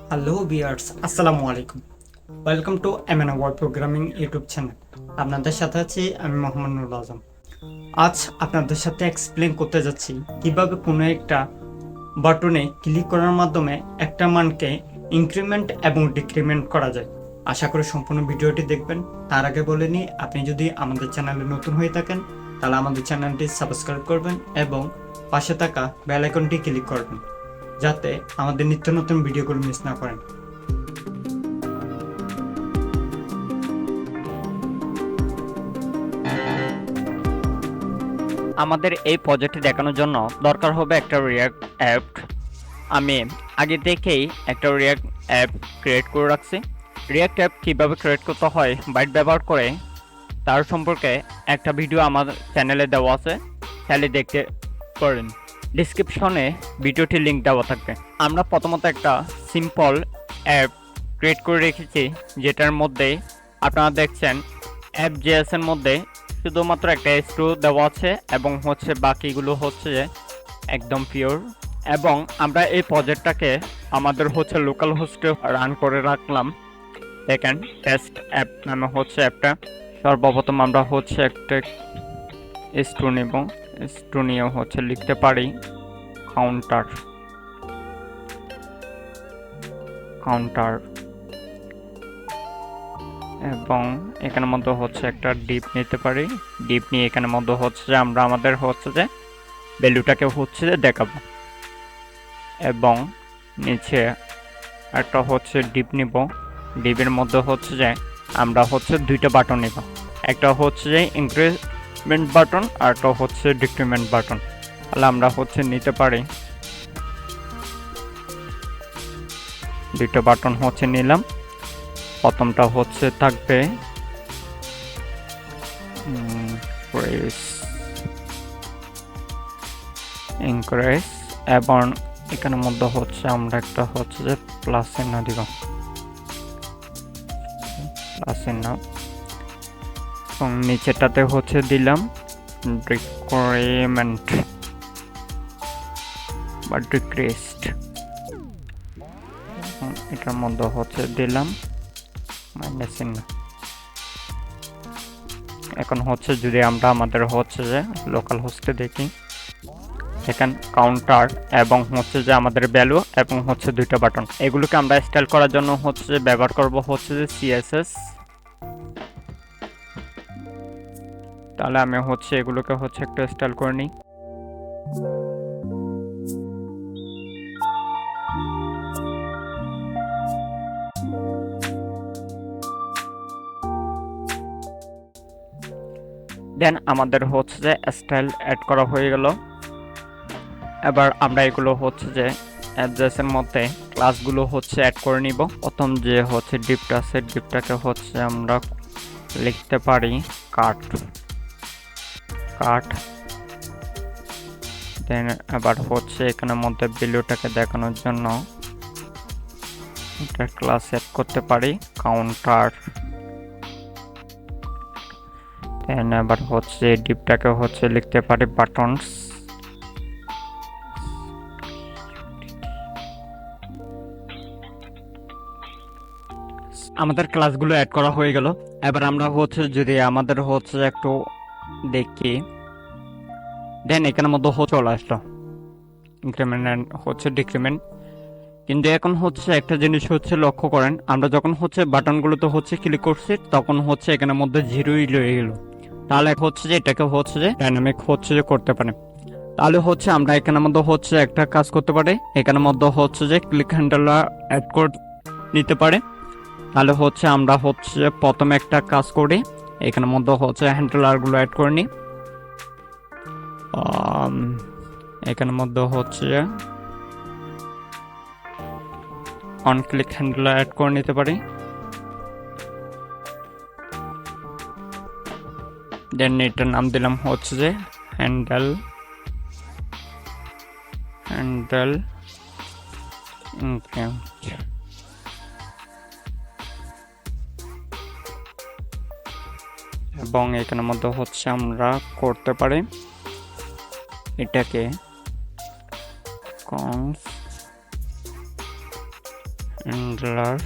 Hello viewers, আসসালামু আলাইকুম। Welcome to MNA Web Programming YouTube channel. আপনাদের সাথে আছি আমি মোহাম্মদ নুরুল আজম। আজ আপনাদের সাথে এক্সপ্লেন করতে যাচ্ছি কিভাবে কোনো একটা বাটনে ক্লিক করার মাধ্যমে একটা মানকে ইনক্রিমেন্ট এবং ডিক্রিমেন্ট করা যায়। আশা করি সম্পূর্ণ ভিডিওটি দেখবেন। তার আগে বলে নিই, আপনি যদি আমাদের চ্যানেলে নতুন হয়ে থাকেন তাহলে আমাদের চ্যানেলটি সাবস্ক্রাইব করবেন এবং পাশে থাকা বেল আইকনটি ক্লিক করবেন, যাতে আমাদের নিত্য নতুন ভিডিওগুলো মিস না করেন। আমাদের এই প্রজেক্টটি দেখানোর জন্য দরকার হবে একটা রিয়াক্ট অ্যাপ। আমি আগে থেকেই একটা রিয়াক্ট অ্যাপ ক্রিয়েট করে রাখছি। রিয়াক্ট অ্যাপ কীভাবে ক্রিয়েট করতে হয় বাইট ব্যবহার করে তার সম্পর্কে একটা ভিডিও আমার চ্যানেলে দেওয়া আছে, চাইলে দেখতে পারেন। ডিসক্রিপশনে ভিডিওটির লিঙ্ক দেওয়া থাকবে। আমরা প্রথমত একটা সিম্পল অ্যাপ ক্রিয়েট করে রেখেছি, যেটার মধ্যে আপনারা দেখছেন React.js এর মধ্যে শুধুমাত্র একটা S2 দেওয়া আছে এবং বাকিগুলো একদম পিওর। এবং আমরা এই প্রজেক্টটাকে আমাদের লোকাল হোস্টে রান করে রাখলাম। দেখেন টেস্ট অ্যাপ নামে অ্যাপটা। সর্বপ্রথম আমরা একটা S2 নেব। S2 নিয়ে লিখতে পারি কাউন্টার এবং এখানের মধ্যে একটা ডিপ নিতে পারি। ডিপ নিয়ে এখানের মধ্যে আমরা আমাদের যে ভ্যালুটাকে দেখাবো এবং নিচে একটা ডিপ নিব। ডিপের মধ্যে যে আমরা দুইটা বাটন নিব, একটা যে ইনক্রিমেন্ট বাটন আর একটা ডিক্রিমেন্ট বাটন। তাহলে আমরা নিতে পারি দুইটা বাটন নিলাম। প্রথমটা থাকবে ইনক্রিজ এবং এখানের মধ্যে আমরা একটা যে প্লাস চিহ্ন দিব, প্লাস চিহ্ন। এবং নিচেটাতে দিলাম ডিক্রিমেন্ট বা ডিক্রিজড। এটার মধ্যে দিলাম মাইনাস চিহ্ন। এখন যদি আমরা আমাদের যে লোকাল হোস্টে দেখি, এখান কাউন্টার এবং যে আমাদের ভ্যালু এবং দুইটা বাটন, এগুলোকে আমরা স্টাইল করার জন্য ব্যবহার করব যে CSS। তাহলে আমি এগুলোকে একটু স্টাইল করে নিই। দেন আমাদের যে স্টাইল অ্যাড করা হয়ে গেল। এবার আমরা এগুলো যে অ্যাড্রেসের মধ্যে ক্লাসগুলো অ্যাড করে নিব। প্রথম যে ডিপটা আছে, ডিপটাকে আমরা লিখতে পারি কাট। দেন আবার এখানের মধ্যে ভ্যালুটাকে দেখানোর জন্য একটা ক্লাস অ্যাড করতে পারি কাউন্টার। দেন আবার ডিপটাকে লিখতে পারি বাটনস। আমাদের ক্লাসগুলো অ্যাড করা হয়ে গেল। এবার আমরা যদি আমাদের একটু দেখি, দেন এখানের মধ্যে চলে আসলো ইনক্রিমেন্ট অ্যান্ড ডিক্রিমেন্ট। কিন্তু এখন একটা জিনিস লক্ষ্য করেন, আমরা যখন বাটনগুলোতে ক্লিক করছি তখন এখানের মধ্যে জিরোই রয়ে গেল। তাহলে যে এটাকে যে ডাইনামিক যে করতে পারে। তাহলে আমরা এখানের মধ্যে একটা কাজ করতে পারি, এখানের মধ্যে যে ক্লিক হ্যান্ডেল অ্যাড করে নিতে পারে। তাহলে আমরা প্রথমে একটা কাজ করি, এখানের মধ্যে হ্যান্ডেলারগুলো অ্যাড করে নিই। এখানের মধ্যে অন ক্লিক হ্যান্ডেলার অ্যাড করে নিতে পারি। দেন এটার নাম দিলাম যে হ্যান্ডেল ইনক্রিমেন্ট। এবং এখানের মধ্যে আমরা করতে পারি এটাকে হ্যান্ডলার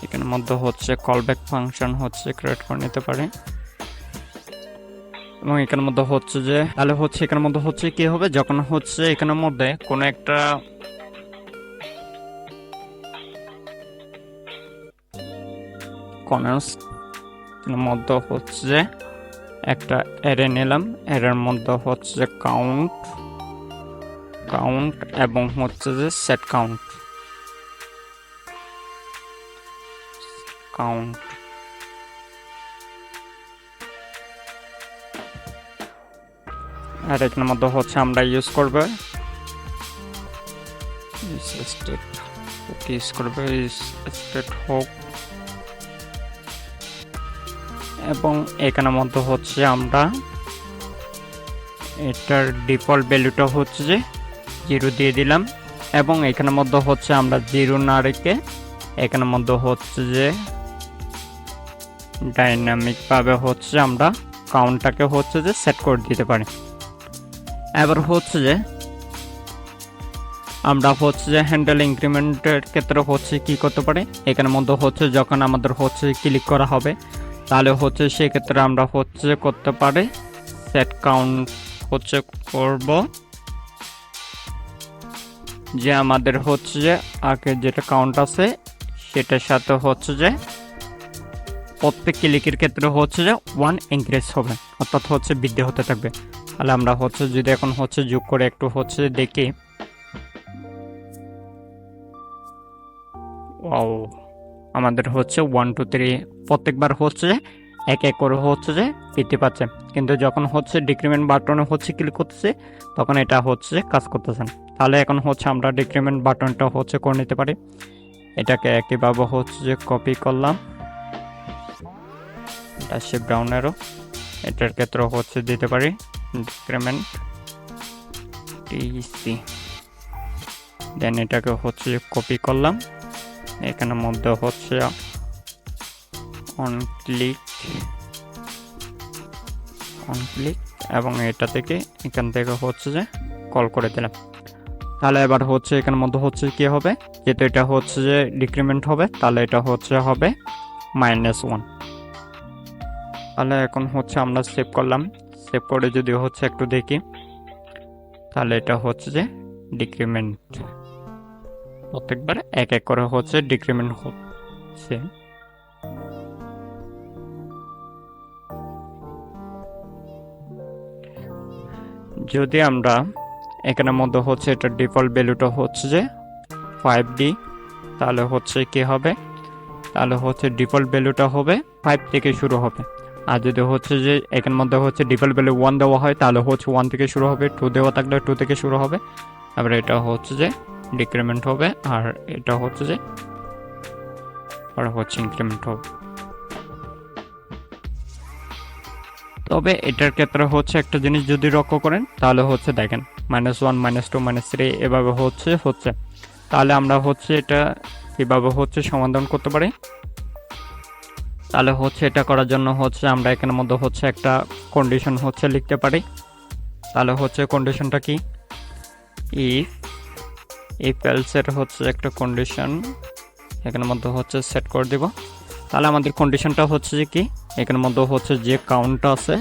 এখানের মধ্যে হচ্ছে কলব্যাক ফাংশন হচ্ছে ক্রিয়েট করে নিতে পারি এবং এখানের মধ্যে হচ্ছে যে তাহলে হচ্ছে এখানের মধ্যে হচ্ছে কি হবে যখন হচ্ছে এখানের মধ্যে কোনো একটা কনস্ট মধ্যে হচ্ছে যে একটা অ্যারে নিলাম অ্যারের মধ্যে হচ্ছে যে কাউন্ট এবং হচ্ছে যে সেট কাউন্ট আর এখানের মধ্যে হচ্ছে আমরা ইউজ করবে স্টেট হোক এবং এখানের মধ্যে হচ্ছে আমরা এটার ডিফল্ট ভ্যালুটা হচ্ছে যে 0 দিয়ে দিলাম এবং এখানের মধ্যে হচ্ছে আমরা 0 না রেখে এখানের মধ্যে হচ্ছে যে ডাইনামিক ভাবে হচ্ছে আমরা কাউন্টটাকে হচ্ছে যে সেট করে দিতে পারি এবার হচ্ছে যে আমরা হচ্ছে যে হ্যান্ডেল ইনক্রিমেন্টের ক্ষেত্রে হচ্ছে কি করতে পারি এখানের মধ্যে হচ্ছে যখন আমাদের হচ্ছে ক্লিক করা হবে তাহলে হচ্ছে সেক্ষেত্রে আমরা হচ্ছে করতে পারি সেট কাউন্ট হচ্ছে করব যে আমাদের হচ্ছে যে আগে যেটা কাউন্ট আছে সেটার সাথে হচ্ছে যে প্রত্যেক ক্লিকের ক্ষেত্রে হচ্ছে যে 1 ইনক্রিজ হবে অর্থাৎ হচ্ছে বৃদ্ধি হতে থাকবে তাহলে আমরা হচ্ছে যদি এখন হচ্ছে যোগ করে একটু হচ্ছে দেখি আমাদের হচ্ছে 1 2 3 প্রত্যেকবার হচ্ছে এক এক করে হচ্ছে যে বৃদ্ধি পাচ্ছে কিন্তু যখন হচ্ছে ডিক্রিমেন্ট বাটনে হচ্ছে ক্লিক করতেছে তখন এটা হচ্ছে কাজ করতেছে তাহলে এখন হচ্ছে আমরা ডিক্রিমেন্ট বাটনটা হচ্ছে করে নিতে পারি এটাকে একইভাবে হচ্ছে যে কপি করলাম এটা শিফট ডাউন অ্যারো এটার ক্ষেত্রে হচ্ছে দিতে পারি ডিক্রিমেন্ট টিসি দেন এটাকে হচ্ছে কপি করলাম এখানের মধ্যে হচ্ছে অন ক্লিক এবং এটা থেকে এখান থেকে হচ্ছে যে কল করে দিলাম তাহলে এবার হচ্ছে এখানের মধ্যে হচ্ছে কি হবে যেহেতু এটা হচ্ছে যে ডিক্রিমেন্ট হবে তাহলে এটা হচ্ছে হবে -1 তাহলে এখন হচ্ছে আমরা সেভ করলাম সেভ করে যদি হচ্ছে একটু দেখি তাহলে এটা হচ্ছে যে ডিক্রিমেন্ট প্রত্যেকবার এক এক করে হচ্ছে ডিক্রিমেন্ট হচ্ছে যদি আমরা এখানের মধ্যে হচ্ছে এটা ডিফল্ট ভ্যালুটা হচ্ছে যে 5D তাহলে হচ্ছে কি হবে তাহলে হচ্ছে ডিফল্ট ভ্যালুটা হবে 5 থেকে শুরু হবে আর যদি হচ্ছে যে এখানের মধ্যে হচ্ছে ডিফল্ট ভ্যালু 1 দেওয়া হয় তাহলে হচ্ছে 1 থেকে শুরু হবে 2 দেওয়া থাকলে 2 থেকে শুরু হবে আবার এটা হচ্ছে যে ডিক্রিমেন্ট হবে আর এটা হচ্ছে যে আর হচ্ছে ইনক্রিমেন্ট হবে তবে এটার ক্ষেত্রে হচ্ছে একটা জিনিস যদি লক্ষ্য করেন তাহলে হচ্ছে দেখেন -1 -2 -3 এভাবে হচ্ছে তাহলে আমরা হচ্ছে এটা কিভাবে হচ্ছে সমাধান করতে পারি তাহলে হচ্ছে এটা করার জন্য হচ্ছে আমরা এখানের মধ্যে হচ্ছে একটা কন্ডিশন হচ্ছে লিখতে পারি তাহলে হচ্ছে কন্ডিশনটা কি ইফ এলস এর হচ্ছে একটা কন্ডিশন এখানের মধ্যে হচ্ছে সেট করে দিব তাহলে আমাদের কন্ডিশনটা হচ্ছে যে কি এখানের মধ্যে হচ্ছে যে কাউন্টটা আছে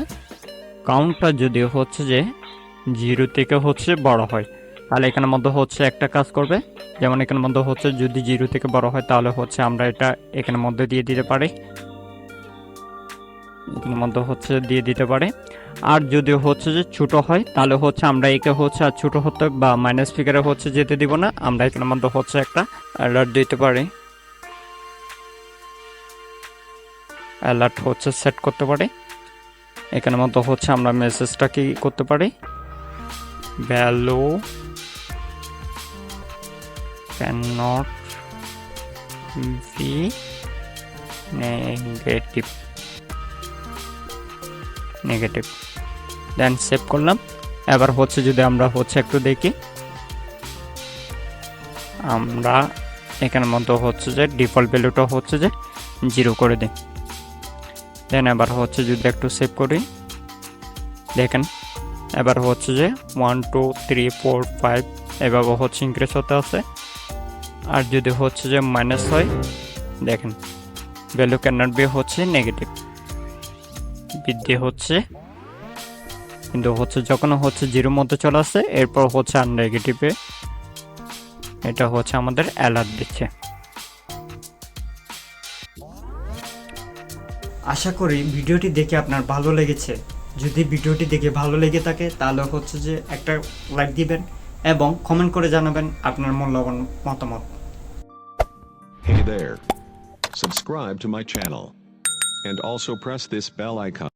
কাউন্টটা যদি হচ্ছে যে 0 থেকে হচ্ছে বড় হয় তাহলে এখানের মধ্যে হচ্ছে একটা কাজ করবে যেমন এখানের মধ্যে হচ্ছে যদি 0 থেকে বড় হয় তাহলে হচ্ছে আমরা এটা এখানের মধ্যে দিয়ে দিতে পারি এখানের মধ্যে হচ্ছে দিয়ে দিতে পারি আর যদি হচ্ছে যে ছোট হয় তাহলে হচ্ছে আমরা একে হচ্ছে আর ছোট হতে বা মাইনাস ফিগারে হচ্ছে যেতে দিব না আমরা এখানের মধ্যে হচ্ছে একটা অ্যালার্ট দিতে পারি অ্যালার্ট হচ্ছে সেট করতে পারি এখানের মধ্যে হচ্ছে আমরা মেসেজটা কি করতে পারি value cannot be negative then save করলাম এবার হচ্ছে যদি আমরা হচ্ছে একটু দেখি আমরা এখানের মধ্যে হচ্ছে যে ডিফল্ট ভ্যালুটা হচ্ছে যে 0 করে দিই দেন এবার হচ্ছে যদি একটু সেভ করি দেখেন এবার হচ্ছে যে 1 2 3 4 5 এভাবে হচ্ছে ইনক্রিজ হতে আছে। আর যদি হচ্ছে যে মাইনাস হয়, দেখেন ভ্যালু ক্যান নট বি হচ্ছে নেগেটিভ, বৃদ্ধি হচ্ছে, কিন্তু হচ্ছে যখন হচ্ছে জিরোর মধ্যে চলে আসছে এরপর হচ্ছে আর নেগেটিভে এটা হচ্ছে আমাদের অ্যালার্ট দিচ্ছে। আশা করি ভিডিওটি দেখে আপনার ভালো লেগেছে। যদি ভিডিওটি দেখে ভালো লেগে থাকে তাহলে হচ্ছে যে একটা লাইক দিবেন এবং কমেন্ট করে জানাবেন আপনার মূল্যবান মতামত। Hey there. Subscribe to my channel. And also press this bell icon.